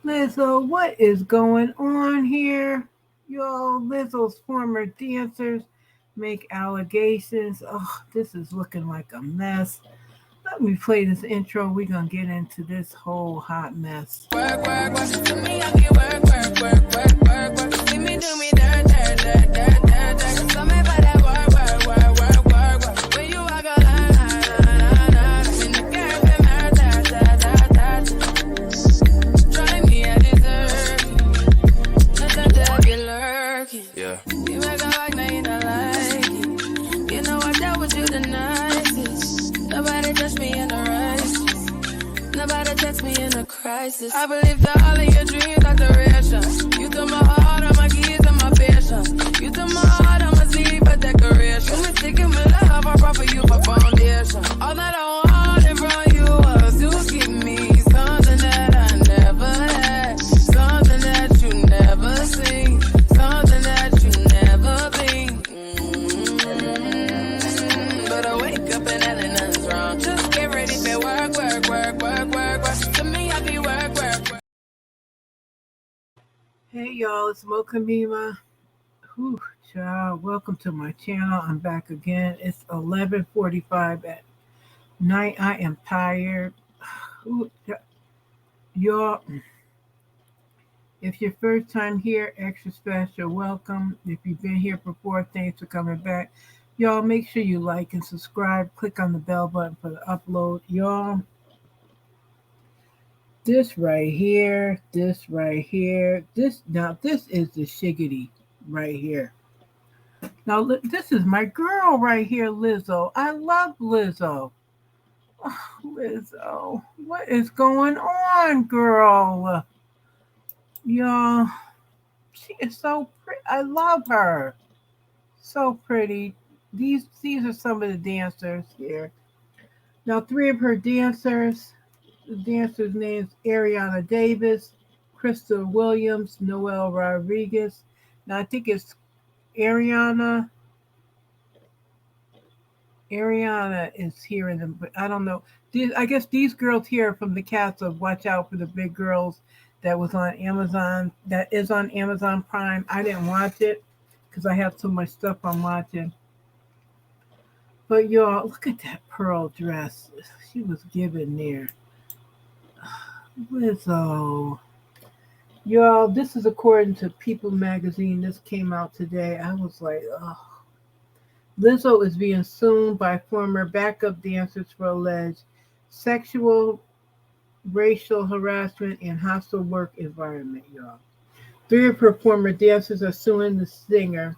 Lizzo, what is going on here? Yo, Lizzo's former dancers make allegations. Oh, this is looking like a mess. Let me play this intro. We're going to get into this whole hot mess. Work, work, work. To me, I be work, work, work, work, work, work. See me do me dirt, dirt, dirt, dirt, dirt, dirt. So me for that work, work, work, work, work, work. When you walk a line, line, line, line. In the girl, them her, ta, ta, ta, ta. Try me, I deserve it. Nothing to be lurking. Yeah. You make a like, now you don't like it. You know I dealt with you the nicest. Nobody touched me in the right. Nobody text me in a crisis. I believe that all of your dreams are duration. You took my heart, all my keys, and my patience. You took my heart, I'm a sleep a decoration. You mistaken my love, I brought for you for foundation. All that I wanted from you was to give me something that I never had, something that you never seen, something that you never been. But I wake up and nothing's wrong. Just get ready for work, work, work, work, work, work. To me, I be work, work, work. Hey, y'all, it's Mocha Mima. Whew, child, welcome to my channel. I'm back again. It's 11:45 at night. I am tired. Ooh, y'all, if your first time here, extra special welcome. If you've been here before, thanks for coming back. Y'all, make sure you like and subscribe. Click on the bell button for the upload. Y'all, this right here, this right here, this is the shiggity right here. Now, this is my girl right here, Lizzo. I love Lizzo. Oh, Lizzo, what is going on, girl? Y'all, she is so pretty. I love her. So pretty. These are some of the dancers here. Now, three of her dancers. The dancers' names Ariana Davis, Crystal Williams, Noel Rodriguez. Now, I think it's Ariana. Ariana is here in them, but I don't know. I guess these girls here are from the cast of Watch Out for the Big Girls that was on Amazon. That is on Amazon Prime. I didn't watch it because I have so much stuff I'm watching. But y'all, look at that pearl dress. She was given there. Lizzo. Y'all, this is according to People magazine. This came out today. I was like, oh. Lizzo is being sued by former backup dancers for alleged sexual, racial harassment, and hostile work environment, y'all. Three of her former dancers are suing the singer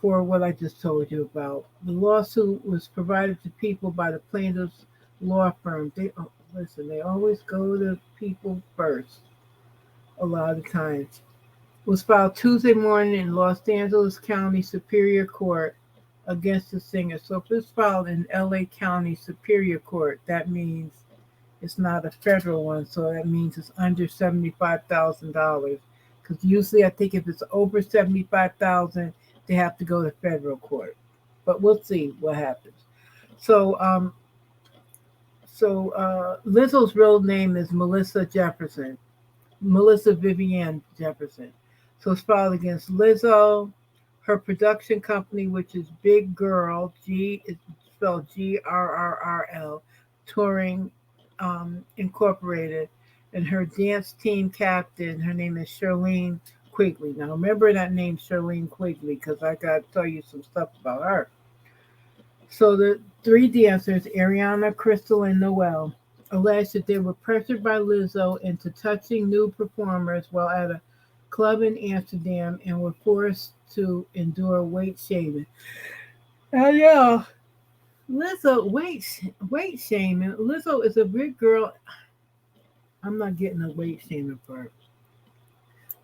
for what I just told you about. The lawsuit was provided to People by the plaintiff's law firm. They always go to People first a lot of times. Was filed Tuesday morning in Los Angeles County Superior Court against the singer. So if it's filed in LA County Superior Court, that means it's not a federal one. So that means it's under $75,000. Because usually I think if it's over $75,000, they have to go to federal court. But we'll see what happens. So Lizzo's real name is Melissa Jefferson. Melissa Vivian Jefferson. So it's filed against Lizzo, her production company, which is Big Girl, it's spelled GRRRL, Touring Incorporated, and her dance team captain, her name is Charlene Quigley. Now remember that name, Charlene Quigley, because I got to tell you some stuff about her. So the three dancers, Ariana, Crystal, and Noel, alleged that they were pressured by Lizzo into touching new performers while at a club in Amsterdam and were forced to endure weight shaming. Yeah, Lizzo weight shaming. Lizzo is a big girl. I'm not getting a weight shaming part,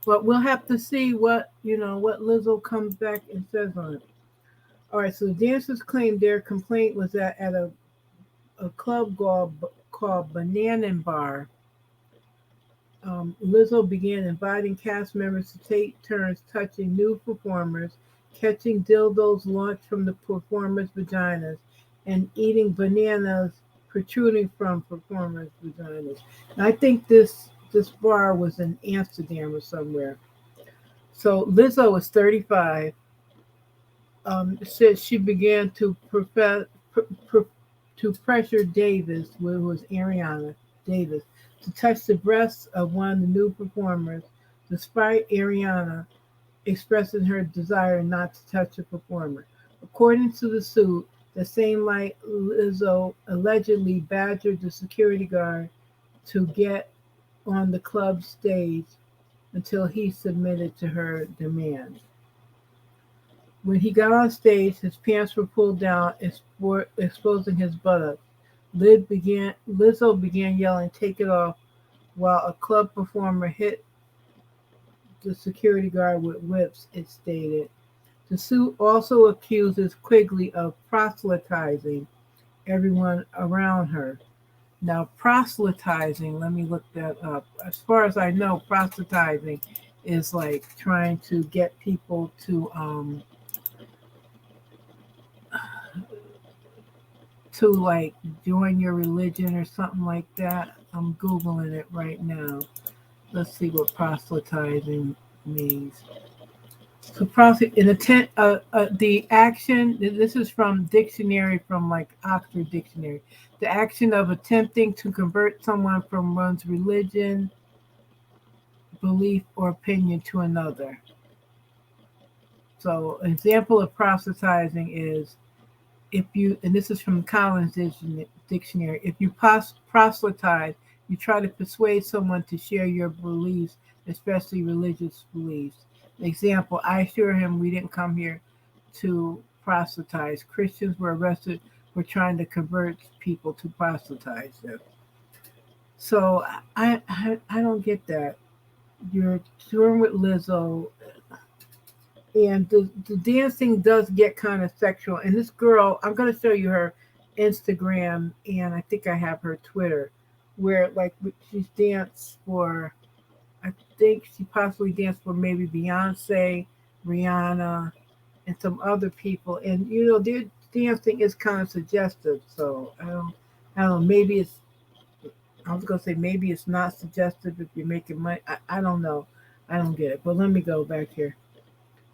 but we'll have to see what Lizzo comes back and says on it. All right, so the dancers claimed their complaint was that at a club called Banana Bar, Lizzo began inviting cast members to take turns touching new performers, catching dildos launched from the performers' vaginas, and eating bananas protruding from performers' vaginas. And I think this this bar was in Amsterdam or somewhere. So Lizzo was 35. Said she began to to pressure Davis, who was Ariana Davis, to touch the breasts of one of the new performers, despite Ariana expressing her desire not to touch the performer. According to the suit, the same night Lizzo allegedly badgered the security guard to get on the club stage until he submitted to her demands. When he got on stage, his pants were pulled down, exposing his buttocks. Lizzo began yelling, "Take it off," while a club performer hit the security guard with whips, it stated. The suit also accuses Quigley of proselytizing everyone around her. Now, proselytizing, let me look that up. As far as I know, proselytizing is like trying to get people to like join your religion or something like that. I'm Googling it right now. Let's see what proselytizing means. So, the action. This is from dictionary, from like Oxford Dictionary. The action of attempting to convert someone from one's religion, belief, or opinion to another. So, an example of proselytizing is if you, and this is from Collins Dictionary, if you proselytize, you try to persuade someone to share your beliefs, especially religious beliefs. Example, I assure him we didn't come here to proselytize. Christians were arrested for trying to convert people to proselytize them. So I don't get that. You're touring with Lizzo, and the dancing does get kind of sexual. And this girl, I'm going to show you her Instagram, and I think I have her Twitter, where like she's danced for, I think she possibly danced for maybe Beyonce, Rihanna, and some other people. And you know, their dancing is kind of suggestive. So I don't know. Maybe it's. I was gonna say maybe it's not suggestive if you're making money. I don't know. I don't get it. But let me go back here.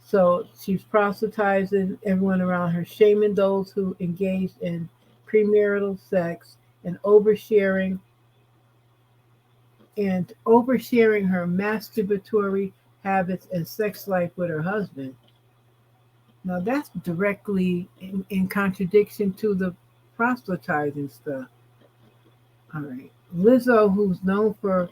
So she's proselytizing everyone around her, shaming those who engaged in premarital sex and oversharing her masturbatory habits and sex life with her husband. Now that's directly in contradiction to the proselytizing stuff. All right. Lizzo, who's known for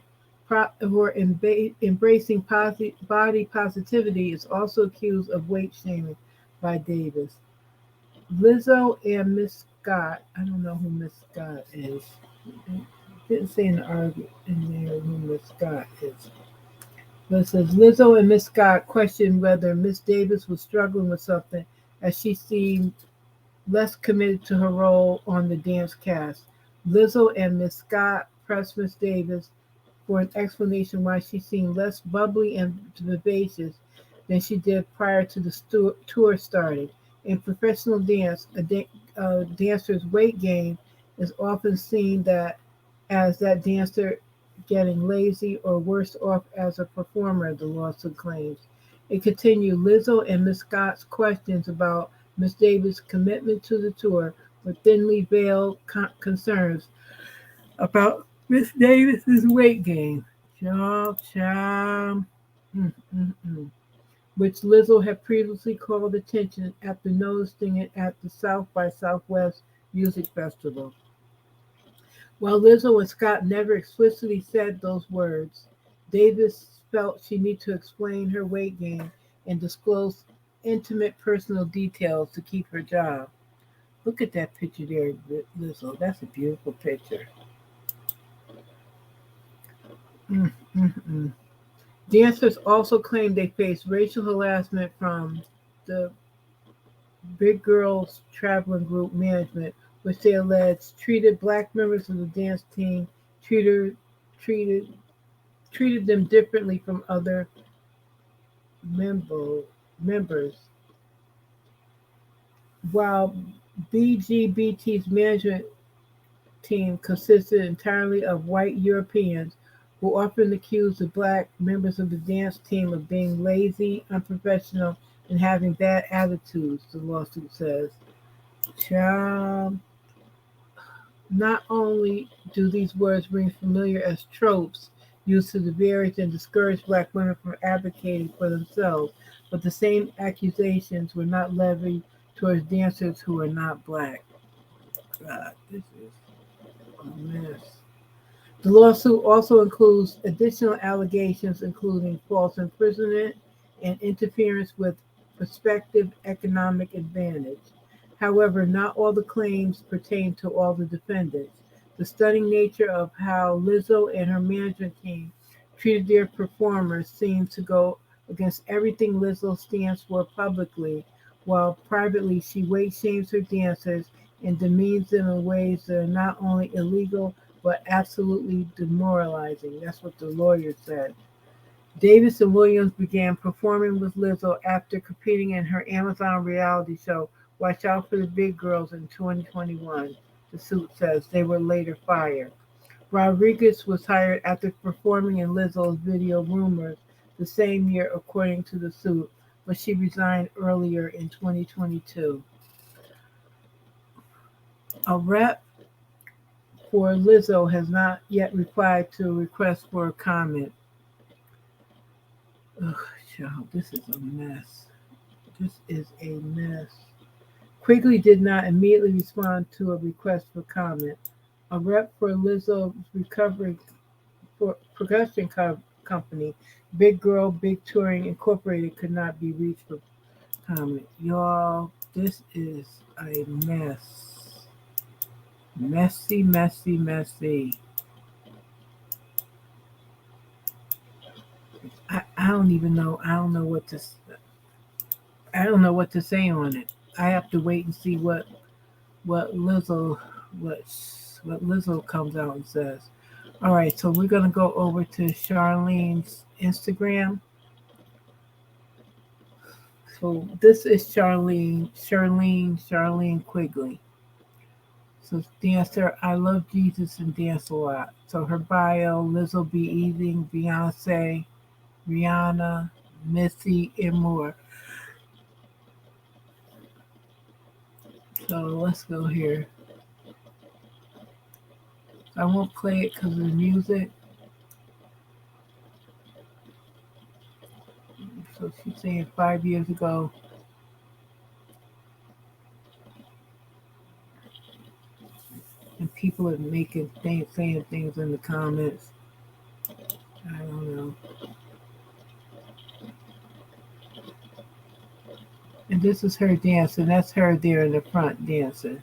embracing body positivity, is also accused of weight shaming by Davis. Lizzo and Miss Scott, I don't know who Miss Scott is. It didn't say in the article in there who Miss Scott is. But it says Lizzo and Miss Scott questioned whether Miss Davis was struggling with something as she seemed less committed to her role on the dance cast. Lizzo and Miss Scott pressed Miss Davis for an explanation why she seemed less bubbly and vivacious than she did prior to the tour starting. In professional dance, a dancer's weight gain is often seen as that dancer getting lazy or worse off as a performer, the lawsuit claims. It continued, Lizzo and Miss Scott's questions about Miss Davis' commitment to the tour were thinly veiled concerns about Miss Davis's weight gain. Child. Mm, mm, mm. Which Lizzo had previously called attention after noticing it at the South by Southwest Music Festival. While Lizzo and Scott never explicitly said those words, Davis felt she needed to explain her weight gain and disclose intimate personal details to keep her job. Look at that picture there, Lizzo. That's a beautiful picture. Mm, mm, mm. Dancers also claimed they faced racial harassment from the Big Girls Traveling Group management, which they alleged treated black members of the dance team treated treated treated them differently from other members. While BGBT's management team consisted entirely of white Europeans, who often accused the black members of the dance team of being lazy, unprofessional, and having bad attitudes, the lawsuit says. Child, not only do these words ring familiar as tropes used to disparage and discourage black women from advocating for themselves, but the same accusations were not levied towards dancers who are not black. God, this is a mess. The lawsuit also includes additional allegations, including false imprisonment and interference with prospective economic advantage. However, not all the claims pertain to all the defendants. The stunning nature of how Lizzo and her management team treated their performers seems to go against everything Lizzo stands for publicly, while privately she weight shames her dancers and demeans them in ways that are not only illegal but absolutely demoralizing. That's what the lawyer said. Davis and Williams began performing with Lizzo after competing in her Amazon reality show, Watch Out for the Big Girls, in 2021. The suit says they were later fired. Rodriguez was hired after performing in Lizzo's video Rumors the same year, according to the suit, but she resigned earlier in 2022. A rep for Lizzo has not yet replied to a request for a comment. Ugh, child, this is a mess. This is a mess. Quigley did not immediately respond to a request for comment. A rep for Lizzo's recovery for production company, Big Girl Big Touring Incorporated, could not be reached for comment. Y'all, this is a mess. Messy, messy, messy. I don't even know. I don't know what to. I don't know what to say on it. I have to wait and see what Lizzo what what Lizzo comes out and says. All right, so we're gonna go over to Charlene's Instagram. So this is Charlene Quigley. So dancer, I love Jesus and dance a lot. So her bio: Lizzo be eating, Beyonce, Rihanna, Missy, and more. So let's go here. I won't play it because of the music. So she's saying 5 years ago. And people are making things, saying things in the comments. I don't know. And this is her dancing. That's her there in the front dancing.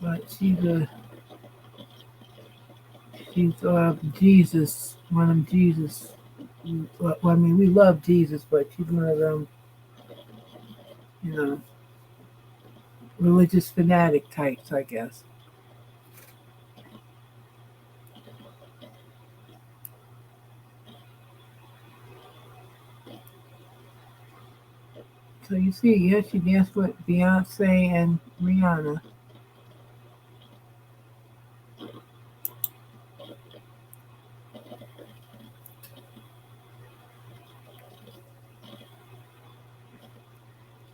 But she's Jesus, one of them Jesus. Well, I mean, we love Jesus, but she's one of them, you know, religious fanatic types, I guess. So you see, yeah, she danced with Beyonce and Rihanna.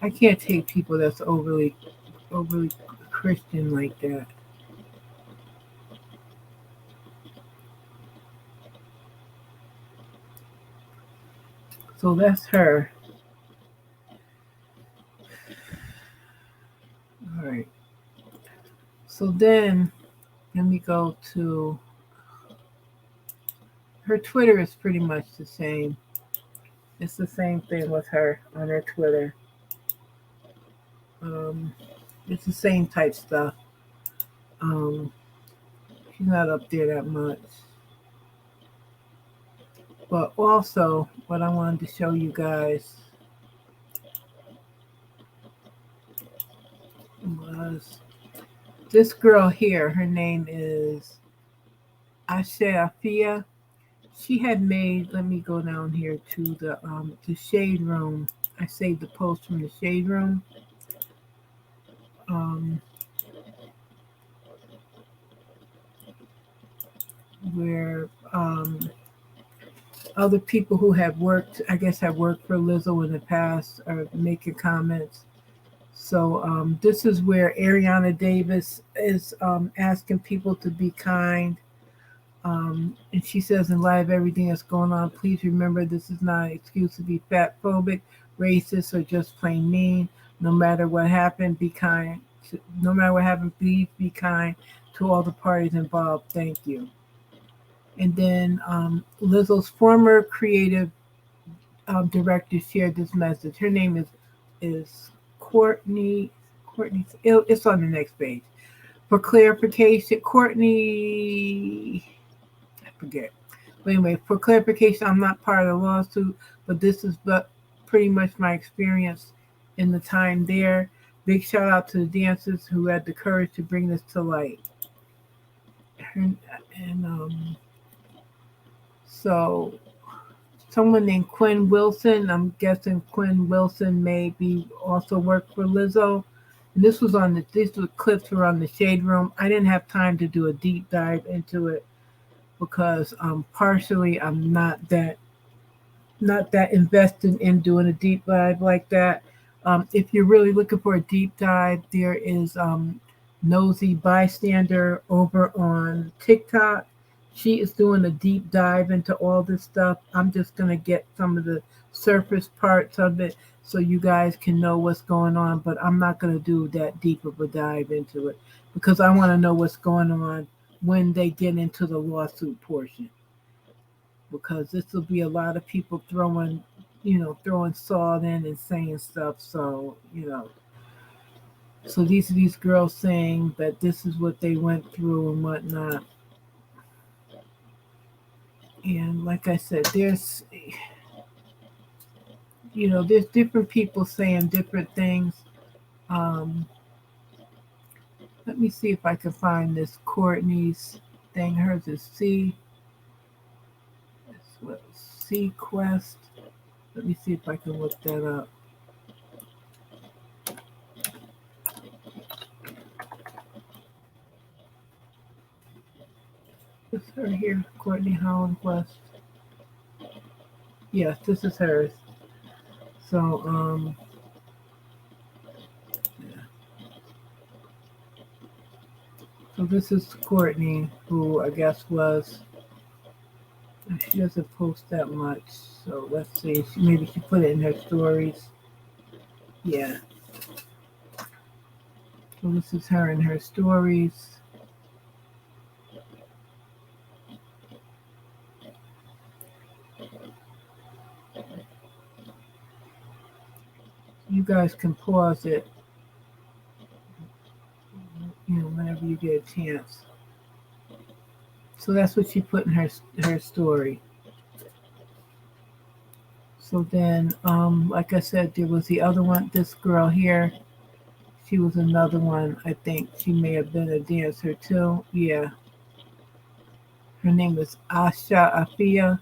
I can't take people that's overly Christian like that. So that's her. All right. So then let me go to her Twitter is pretty much the same. It's the same thing with her on her Twitter. Um, it's the same type stuff. Um, she's not up there that much. But also, what I wanted to show you guys was this girl here. Her name is Asha Afia. She had made. Let me go down here to the shade room. I saved the post from the shade room. um, where other people who have worked, I guess, have worked for Lizzo in the past are making comments. So this is where Ariana Davis is asking people to be kind. And she says, in light of everything that's going on, please remember this is not an excuse to be fat phobic, racist, or just plain mean. No matter what happened, be kind. No matter what happened, please be kind to all the parties involved. Thank you. And then Lizzo's former creative director shared this message. Her name is Courtney. Courtney. It's on the next page. For clarification, Courtney, I forget. But anyway, for clarification, I'm not part of the lawsuit, but this is pretty much my experience in the time there. Big shout out to the dancers who had the courage to bring this to light. So someone named Quinn Wilson, I'm guessing Quinn Wilson maybe also worked for Lizzo. And this was these were clips were on the Shade Room. I didn't have time to do a deep dive into it because partially I'm not that invested in doing a deep dive like that. If you're really looking for a deep dive, there is Nosy Bystander over on TikTok. She is doing a deep dive into all this stuff. I'm just going to get some of the surface parts of it so you guys can know what's going on, but I'm not going to do that deep of a dive into it because I want to know what's going on when they get into the lawsuit portion. Because this will be a lot of people throwing salt in and saying stuff. So, so these are these girls saying that this is what they went through and whatnot. And like I said, there's different people saying different things. Let me see if I can find this Courtney's thing. Hers is Quest. Let me see if I can look that up. Is her here? Courtney Holland Quest. Yes, this is hers. So, yeah. So this is Courtney, who I guess was. She doesn't post that much, so let's see. Maybe she put it in her stories. Yeah. So this is her in her stories. You guys can pause it, whenever you get a chance. So that's what she put in her story. So then, like I said, there was the other one, this girl here. She was another one. I think she may have been a dancer too. Yeah. Her name is Asha Afia.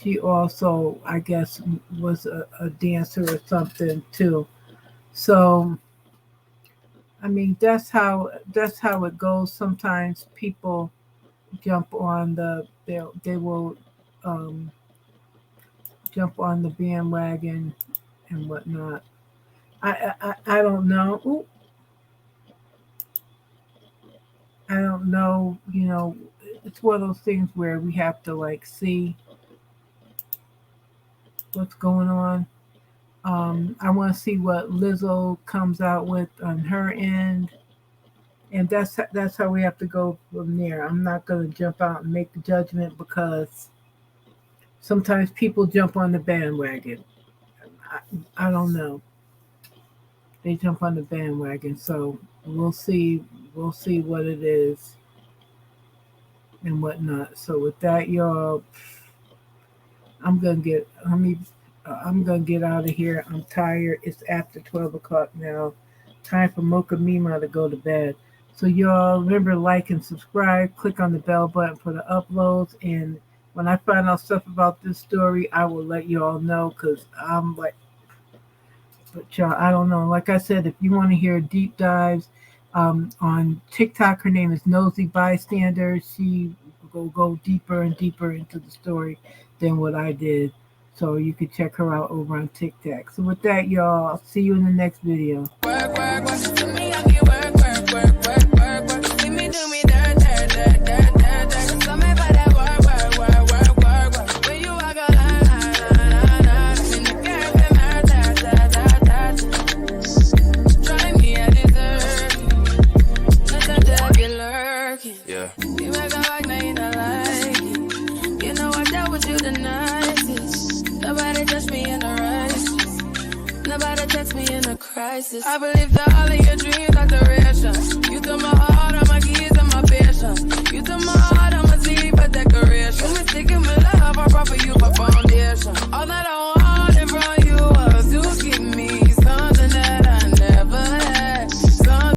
She also, I guess, was a dancer or something too. So, I mean, that's how it goes. Sometimes people jump on they will jump on the bandwagon and whatnot. I don't know. Ooh. I don't know. It's one of those things where we have to see what's going on. I want to see what Lizzo comes out with on her end, and that's how we have to go from there. I'm not going to jump out and make the judgment because sometimes people jump on the bandwagon. I don't know. They jump on the bandwagon, so we'll see. We'll see what it is and whatnot. So with that, y'all, I'm gonna get out of here. I'm tired. It's after 12 o'clock now. Time for Mocha Mima to go to bed. So y'all remember, like and subscribe. Click on the bell button for the uploads. And when I find out stuff about this story, I will let you all know because I'm But y'all, I don't know. Like I said, if you want to hear deep dives on TikTok, her name is Nosy Bystander. She will go deeper and deeper into the story than what I did. So you can check her out over on TikTok. So with that, y'all, I'll see you in the next video. Work, work, work. Do me, I can work, work, work, work, work, work. See me do me dirt, dirt, dirt, dirt, dirt, dirt. So me for that work, work, work, work, work, work. When you walk a line, line, line, line. In the girl, them her, dirt, dirt, dirt, dirt. Try me, I deserve it. Let the devil lurking. Yeah. You make a like, now you don't like it. You know I dealt with you the nicest. Nobody touched me in the righteous. Nobody touched me in a crisis. I believe that all of your dreams are duration. You took my heart, all my keys, and my patience. You took my heart, I'm a sleep, a decoration. You mistaken with love, I brought for you for foundation. All that I